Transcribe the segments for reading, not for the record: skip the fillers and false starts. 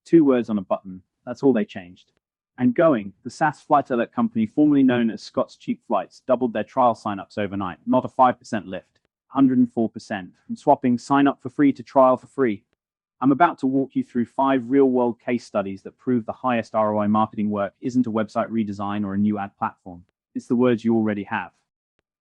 2 words on a button. That's all they changed. And Going, the SaaS flight alert company formerly known as Scott's Cheap Flights, doubled their trial signups overnight, not a 5% lift, 104%, from swapping sign up for free to trial for free. I'm about to walk you through 5 real-world case studies that prove the highest ROI marketing work isn't a website redesign or a new ad platform. It's the words you already have.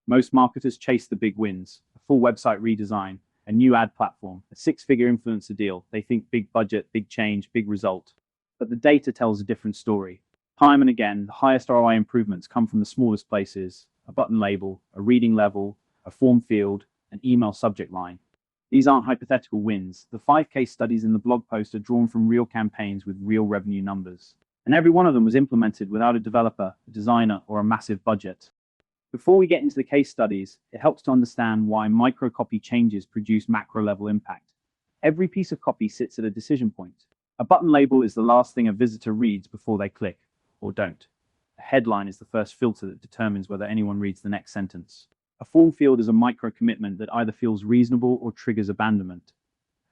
Most marketers chase the big wins, a full website redesign, a new ad platform, a 6-figure influencer deal. They think big budget, big change, big result. But the data tells a different story. Time and again, the highest ROI improvements come from the smallest places: a button label, a reading level, a form field, an email subject line. These aren't hypothetical wins. The 5 case studies in the blog post are drawn from real campaigns with real revenue numbers. And every one of them was implemented without a developer, a designer, or a massive budget. Before we get into the case studies, it helps to understand why micro-copy changes produce macro-level impact. Every piece of copy sits at a decision point. A button label is the last thing a visitor reads before they click, or don't. A headline is the first filter that determines whether anyone reads the next sentence. A form field is a micro-commitment that either feels reasonable or triggers abandonment.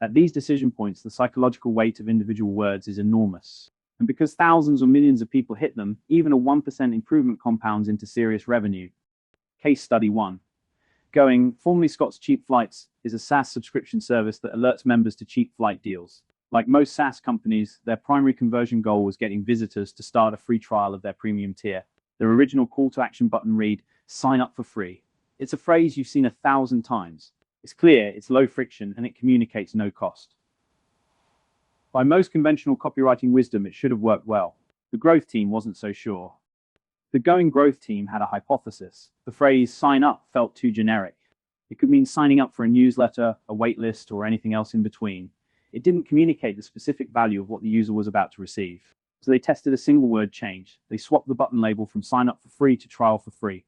At these decision points, the psychological weight of individual words is enormous. And because thousands or millions of people hit them, even a 1% improvement compounds into serious revenue. Case study 1. Going, formerly Scott's Cheap Flights, is a SaaS subscription service that alerts members to cheap flight deals. Like most SaaS companies, their primary conversion goal was getting visitors to start a free trial of their premium tier. Their original call to action button read, "Sign up for free." It's a phrase you've seen 1,000 times. It's clear, it's low friction, and it communicates no cost. By most conventional copywriting wisdom, it should have worked well. The growth team wasn't so sure. The Going growth team had a hypothesis. The phrase "sign up" felt too generic. It could mean signing up for a newsletter, a waitlist, or anything else in between. It didn't communicate the specific value of what the user was about to receive. So they tested a single word change. They swapped the button label from sign up for free to trial for free.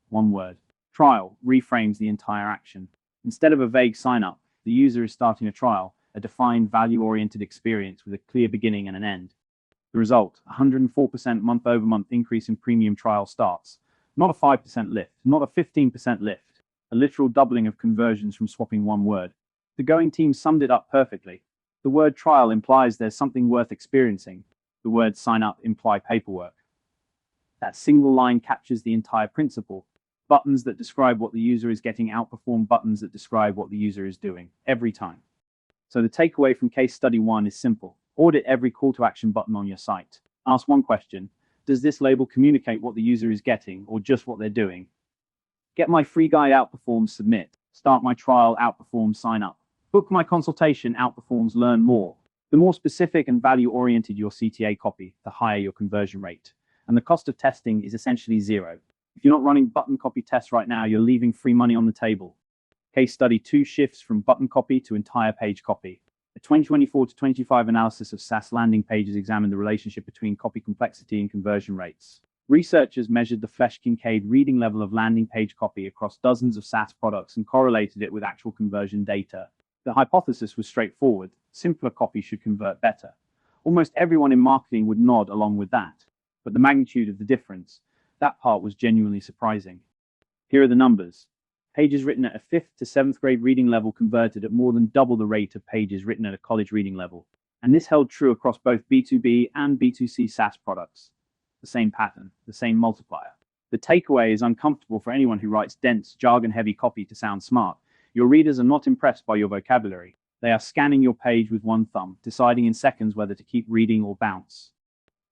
1 word. Trial reframes the entire action. Instead of a vague sign up, the user is starting a trial, a defined value-oriented experience with a clear beginning and an end. The result, 104% month-over-month increase in premium trial starts. Not a 5% lift, not a 15% lift. A literal doubling of conversions from swapping 1 word. The Going team summed it up perfectly. The word trial implies there's something worth experiencing. The word sign up imply paperwork. That single line captures the entire principle. Buttons that describe what the user is getting outperform buttons that describe what the user is doing, every time. So the takeaway from case study 1 is simple. Audit every call to action button on your site. Ask 1 question. Does this label communicate what the user is getting or just what they're doing? Get my free guide outperforms submit. Start my trial outperforms sign up. Book my consultation outperforms learn more. The more specific and value-oriented your CTA copy, the higher your conversion rate. And the cost of testing is essentially 0. If you're not running button copy tests right now, you're leaving free money on the table. Case study 2 shifts from button copy to entire page copy. A 2024 to 25 analysis of SaaS landing pages examined the relationship between copy complexity and conversion rates. Researchers measured the Flesch-Kincaid reading level of landing page copy across dozens of SaaS products and correlated it with actual conversion data. The hypothesis was straightforward. Simpler copy should convert better. Almost everyone in marketing would nod along with that. But the magnitude of the difference, that part was genuinely surprising. Here are the numbers. Pages written at a 5th to 7th grade reading level converted at more than double the rate of pages written at a college reading level. And this held true across both B2B and B2C SaaS products. The same pattern, the same multiplier. The takeaway is uncomfortable for anyone who writes dense, jargon-heavy copy to sound smart. Your readers are not impressed by your vocabulary. They are scanning your page with 1 thumb, deciding in seconds whether to keep reading or bounce.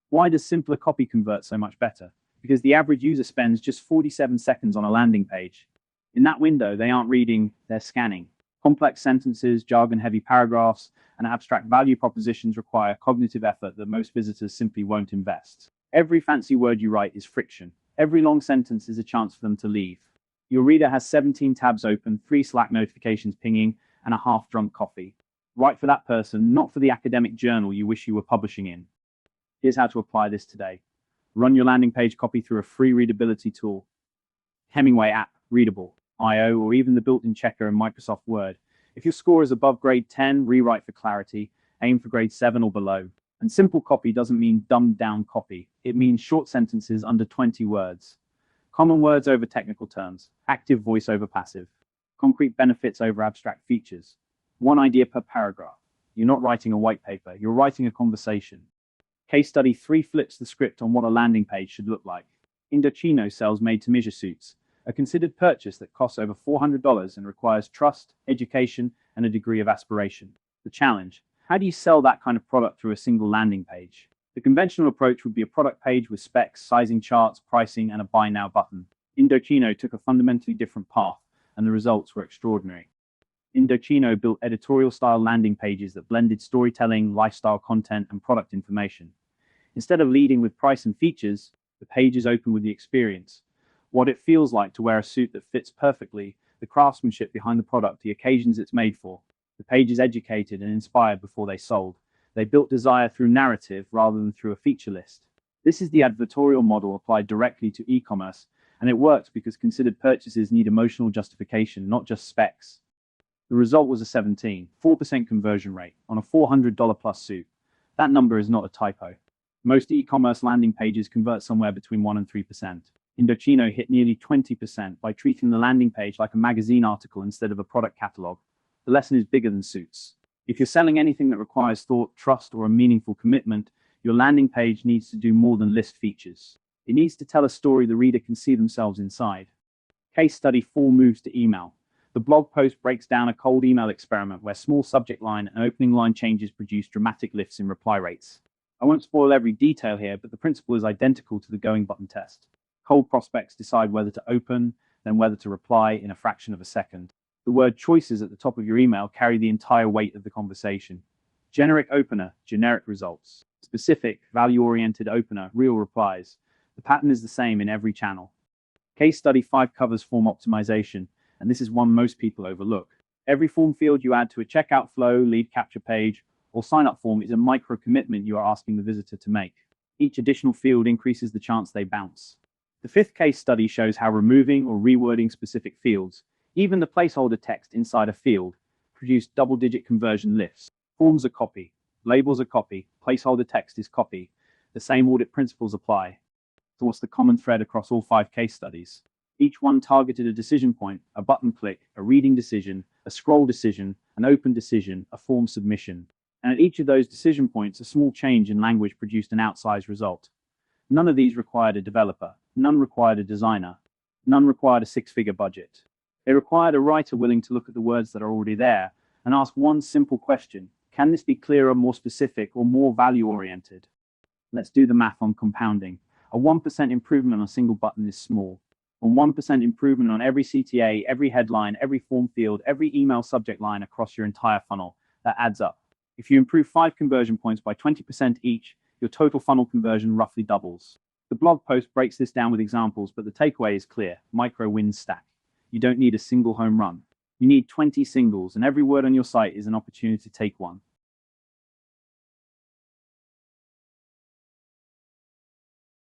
Why does simpler copy convert so much better? Because the average user spends just 47 seconds on a landing page. In that window, they aren't reading, they're scanning. Complex sentences, jargon-heavy paragraphs, and abstract value propositions require cognitive effort that most visitors simply won't invest. Every fancy word you write is friction. Every long sentence is a chance for them to leave. Your reader has 17 tabs open, 3 Slack notifications pinging, and a half-drunk coffee. Write for that person, not for the academic journal you wish you were publishing in. Here's how to apply this today. Run your landing page copy through a free readability tool. Hemingway app, Readable, IO, or even the built-in checker in Microsoft Word. If your score is above grade 10, rewrite for clarity. Aim for grade 7 or below. And simple copy doesn't mean dumbed-down copy. It means short sentences under 20 words. Common words over technical terms. Active voice over passive. Concrete benefits over abstract features. 1 idea per paragraph. You're not writing a white paper, you're writing a conversation. Case study 3 flips the script on what a landing page should look like. Indochino sells made-to-measure suits, a considered purchase that costs over $400 and requires trust, education, and a degree of aspiration. The challenge: how do you sell that kind of product through a single landing page? The conventional approach would be a product page with specs, sizing charts, pricing, and a buy now button. Indochino took a fundamentally different path, and the results were extraordinary. Indochino built editorial-style landing pages that blended storytelling, lifestyle content, and product information. Instead of leading with price and features, the pages open with the experience. What it feels like to wear a suit that fits perfectly, the craftsmanship behind the product, the occasions it's made for. The pages educated and inspired before they sold. They built desire through narrative rather than through a feature list. This is the advertorial model applied directly to e-commerce, and it works because considered purchases need emotional justification, not just specs. The result was a 17.4% conversion rate on a $400 plus suit. That number is not a typo. Most e-commerce landing pages convert somewhere between 1 and 3%. Indochino hit nearly 20% by treating the landing page like a magazine article instead of a product catalog. The lesson is bigger than suits. If you're selling anything that requires thought, trust, or a meaningful commitment, your landing page needs to do more than list features. It needs to tell a story the reader can see themselves inside. Case study 4 moves to email. The blog post breaks down a cold email experiment where small subject line and opening line changes produce dramatic lifts in reply rates. I won't spoil every detail here, but the principle is identical to the going button test. Cold prospects decide whether to open, then whether to reply in a fraction of a second. The word choices at the top of your email carry the entire weight of the conversation. Generic opener, generic results. Specific, value-oriented opener, real replies. The pattern is the same in every channel. Case study 5 covers form optimization, and this is one most people overlook. Every form field you add to a checkout flow, lead capture page, or sign-up form is a micro-commitment you are asking the visitor to make. Each additional field increases the chance they bounce. The 5th case study shows how removing or rewording specific fields, even the placeholder text inside a field, produce double-digit conversion lifts. Forms are copy, labels are copy, placeholder text is copy. The same audit principles apply. So what's the common thread across all 5 case studies? Each one targeted a decision point, a button click, a reading decision, a scroll decision, an open decision, a form submission. And at each of those decision points, a small change in language produced an outsized result. None of these required a developer. None required a designer. None required a 6-figure budget. They required a writer willing to look at the words that are already there and ask one simple question: can this be clearer, more specific, or more value-oriented? Let's do the math on compounding. A 1% improvement on a single button is small. A 1% improvement on every CTA, every headline, every form field, every email subject line across your entire funnel, that adds up. If you improve 5 conversion points by 20% each, your total funnel conversion roughly doubles. The blog post breaks this down with examples, but the takeaway is clear: micro wins stack. You don't need a single home run. You need 20 singles, and every word on your site is an opportunity to take one.